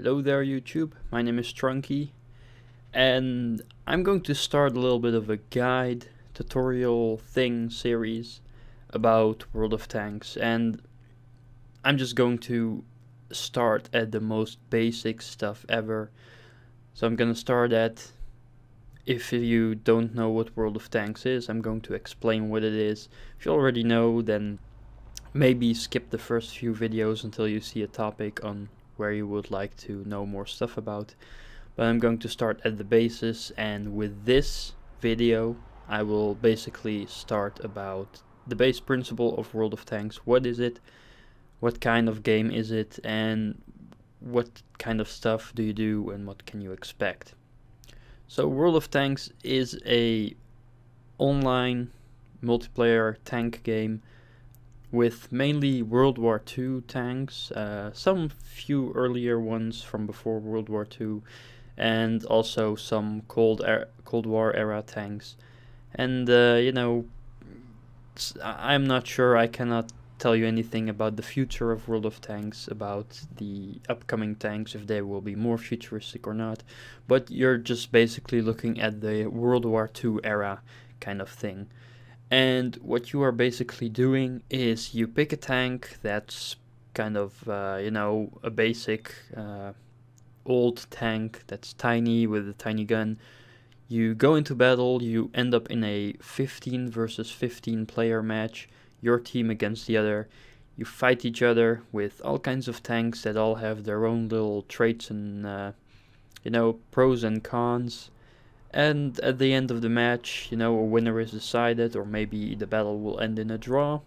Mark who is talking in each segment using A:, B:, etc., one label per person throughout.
A: Hello there YouTube, my name is Storonki and I'm going to start a little bit of a guide, tutorial thing series about World of Tanks, and I'm just going to start at the most basic stuff ever. So I'm gonna start at, if you don't know what World of Tanks is, I'm going to explain what it is. If you already know, then maybe skip the first few videos until you see a topic on where you would like to know more stuff about. But I'm going to start at the basis, and with this video I will basically start about the base principle of World of Tanks. What is it? What kind of game is it? And what kind of stuff do you do and what can you expect? So World of Tanks is a online multiplayer tank game with mainly World War II tanks, some few earlier ones from before World War II, and also some Cold War era tanks. And I'm not sure, I cannot tell you anything about the future of World of Tanks, about the upcoming tanks, if they will be more futuristic or not, but you're just basically looking at the World War II era kind of thing. And what you are basically doing is you pick a tank that's kind of, a basic old tank that's tiny with a tiny gun. You go into battle, you end up in a 15 versus 15 player match, your team against the other. You fight each other with all kinds of tanks that all have their own little traits and, pros and cons. And at the end of the match, a winner is decided, or maybe the battle will end in a draw.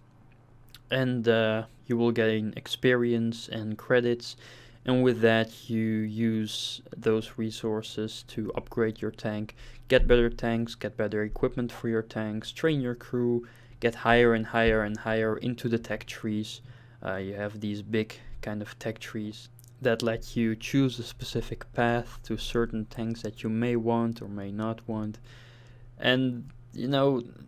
A: And you will gain experience and credits. And with that, you use those resources to upgrade your tank, get better tanks, get better equipment for your tanks, train your crew, get higher and higher and higher into the tech trees. You have these big kind of tech trees that let you choose a specific path to certain tanks that you may want or may not want. And,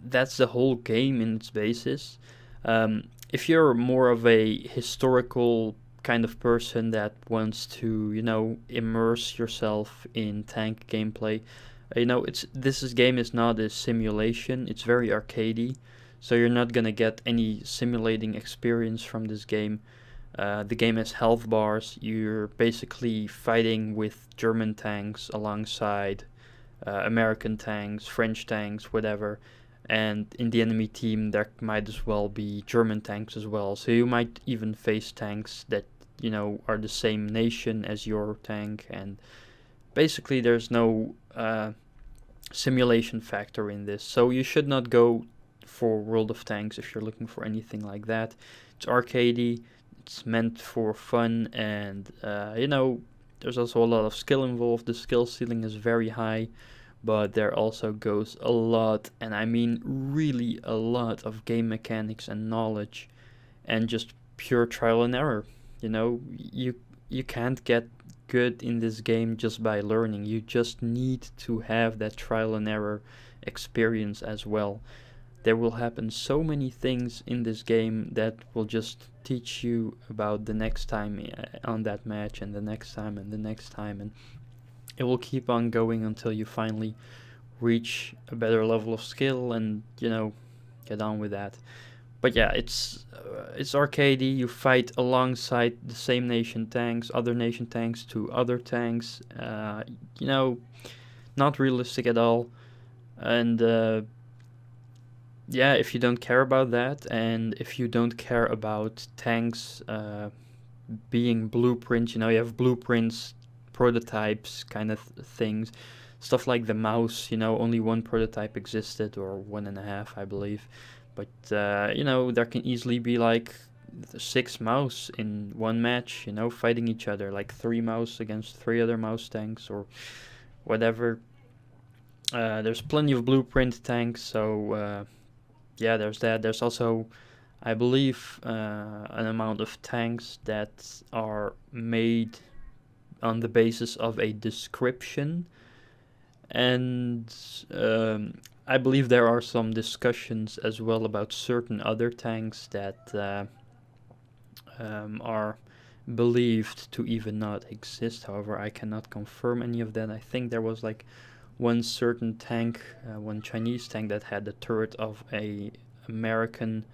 A: that's the whole game in its basis. If you're more of a historical kind of person that wants to, immerse yourself in tank gameplay, this game is not a simulation, it's very arcadey, so you're not gonna get any simulating experience from this game. The game has health bars. You're basically fighting with German tanks alongside American tanks, French tanks, whatever. And in the enemy team, there might as well be German tanks as well. So you might even face tanks that, are the same nation as your tank. And basically, there's no simulation factor in this. So you should not go for World of Tanks if you're looking for anything like that. It's arcadey. It's meant for fun, and there's also a lot of skill involved. The skill ceiling is very high, but there also goes a lot, and I mean really a lot, of game mechanics and knowledge, and just pure trial and error. You can't get good in this game just by learning. You just need to have that trial and error experience as well. There will happen so many things in this game that will just teach you about the next time on that match, and the next time and the next time, and it will keep on going until you finally reach a better level of skill and get on with that. But yeah, it's arcadey. You fight alongside the same nation tanks, other nation tanks to other tanks. Not realistic at all, and yeah, if you don't care about that, and if you don't care about tanks being blueprints, you have blueprints, prototypes, kind of things, stuff like the mouse, only one prototype existed, or 1.5, I believe. But, there can easily be like 6 mouse in one match, fighting each other, like 3 mouse against 3 other mouse tanks, or whatever. There's plenty of blueprint tanks, so yeah, there's that. There's also, I believe, an amount of tanks that are made on the basis of a description. And I believe there are some discussions as well about certain other tanks that are believed to even not exist. However, I cannot confirm any of that. I think there was like one certain tank, one Chinese tank that had the turret of a American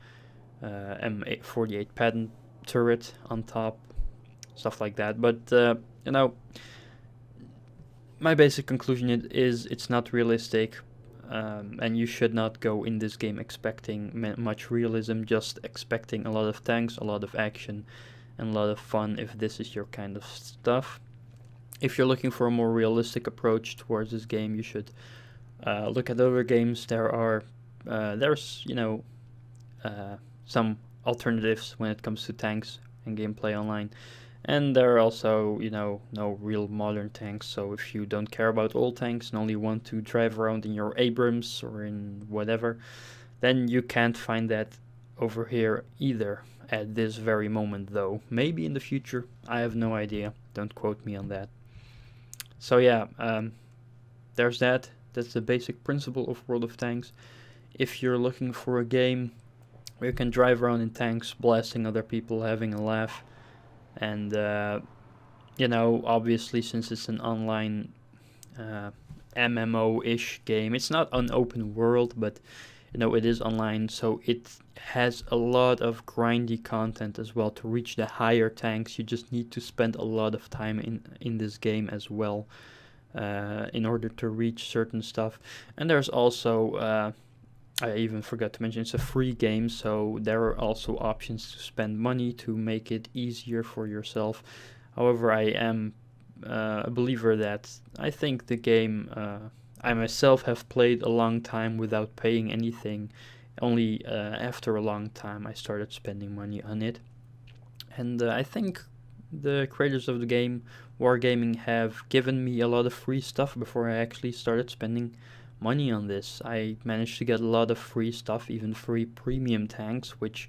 A: M48 patent turret on top, stuff like that. But you know, my basic conclusion is it's not realistic, and you should not go in this game expecting much realism, just expecting a lot of tanks, a lot of action, and a lot of fun if this is your kind of stuff. If you're looking for a more realistic approach towards this game, you should look at other games. There's some alternatives when it comes to tanks and gameplay online. And there are also, no real modern tanks, so if you don't care about old tanks and only want to drive around in your Abrams or in whatever, then you can't find that over here either at this very moment, though. Maybe in the future, I have no idea. Don't quote me on that. So yeah, there's that. That's the basic principle of World of Tanks. If you're looking for a game where you can drive around in tanks, blasting other people, having a laugh, and obviously since it's an online MMO-ish game, it's not an open world, but it is online, so it has a lot of grindy content as well. To reach the higher tanks, you just need to spend a lot of time in this game as well, in order to reach certain stuff. And there's also I even forgot to mention, it's a free game, so there are also options to spend money to make it easier for yourself. However, I am a believer that I think the game, I myself have played a long time without paying anything. Only after a long time I started spending money on it. And I think the creators of the game, Wargaming, have given me a lot of free stuff before I actually started spending money on this. I managed to get a lot of free stuff, even free premium tanks, which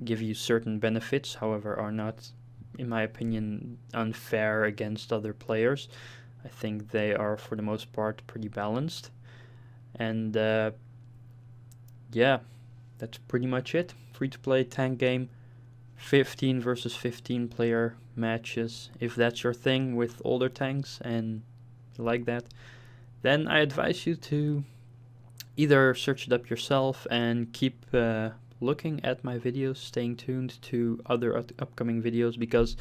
A: give you certain benefits, however are not, in my opinion, unfair against other players. I think they are, for the most part, pretty balanced. And yeah, that's pretty much it. Free-to-play tank game, 15 versus 15 player matches. If that's your thing with older tanks and like that, then I advise you to either search it up yourself and keep looking at my videos, staying tuned to other upcoming videos, because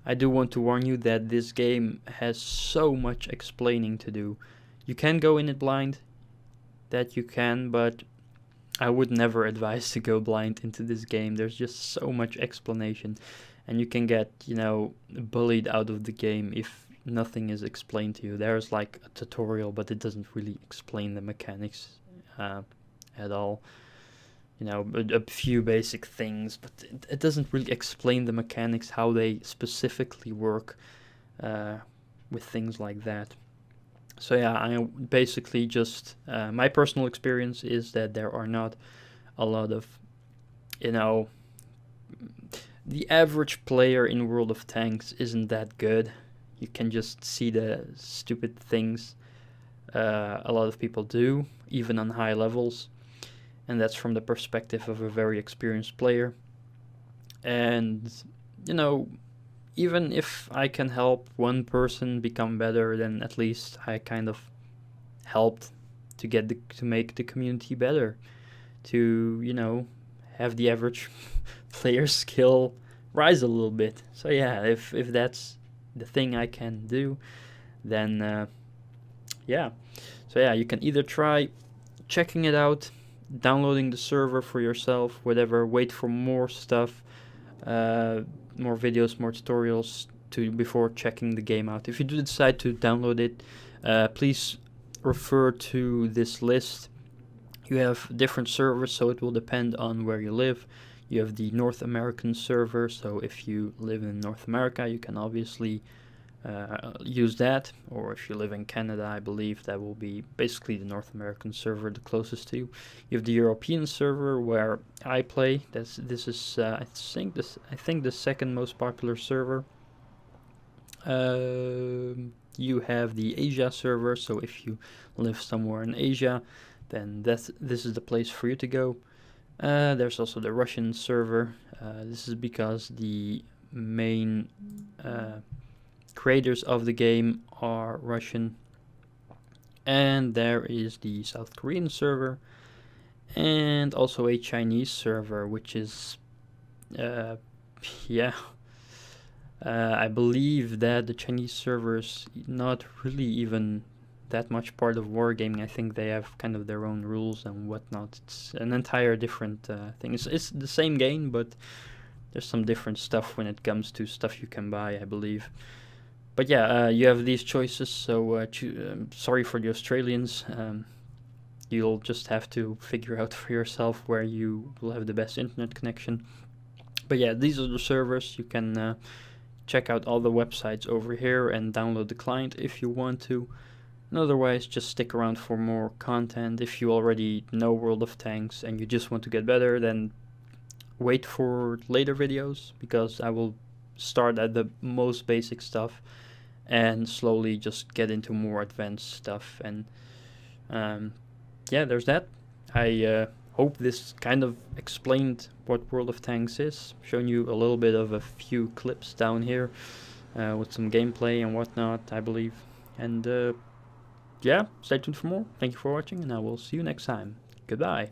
A: I do want to warn you that this game has so much explaining to do. You can go in it blind, that you can, but I would never advise to go blind into this game. There's just so much explanation, and you can get, bullied out of the game if nothing is explained to you. There's like a tutorial, but it doesn't really explain the mechanics at all. A few basic things, but it doesn't really explain the mechanics, how they specifically work with things like that. So yeah, I basically just, my personal experience is that there are not a lot of, the average player in World of Tanks isn't that good. You can just see the stupid things a lot of people do, even on high levels. And that's from the perspective of a very experienced player. And, even if I can help one person become better, then at least I kind of helped to make the community better. To, have the average player skill rise a little bit. So yeah, if that's the thing I can do, then yeah. So yeah, you can either try checking it out, downloading the server for yourself, whatever, wait for more stuff, more videos, more tutorials before checking the game out. If you do decide to download it, please refer to this list. You have different servers, so it will depend on where you live. You have the North American server, so if you live in North America, you can obviously use that. Or if you live in Canada, I believe that will be basically the North American server, the closest to you. You have the European server where I play. This is I think the second most popular server. You have the Asia server, so if you live somewhere in Asia, then this is the place for you to go. There's also the Russian server. This is because the main creators of the game are Russian, and there is the South Korean server, and also a Chinese server, which is yeah, I believe that the Chinese server's not really even that much part of wargaming. I think they have kind of their own rules and whatnot. It's an entire different thing. It's the same game, but there's some different stuff when it comes to stuff you can buy, I believe. But yeah, you have these choices, so sorry for the Australians. You'll just have to figure out for yourself where you will have the best internet connection. But yeah, these are the servers. You can check out all the websites over here and download the client if you want to. And otherwise, just stick around for more content. If you already know World of Tanks and you just want to get better, then wait for later videos, because I will start at the most basic stuff and slowly just get into more advanced stuff. And yeah, there's that. I hope this kind of explained what World of Tanks is, shown you a little bit of a few clips down here with some gameplay and whatnot, I believe. And yeah, stay tuned for more. Thank you for watching, and I will see you next time. Goodbye.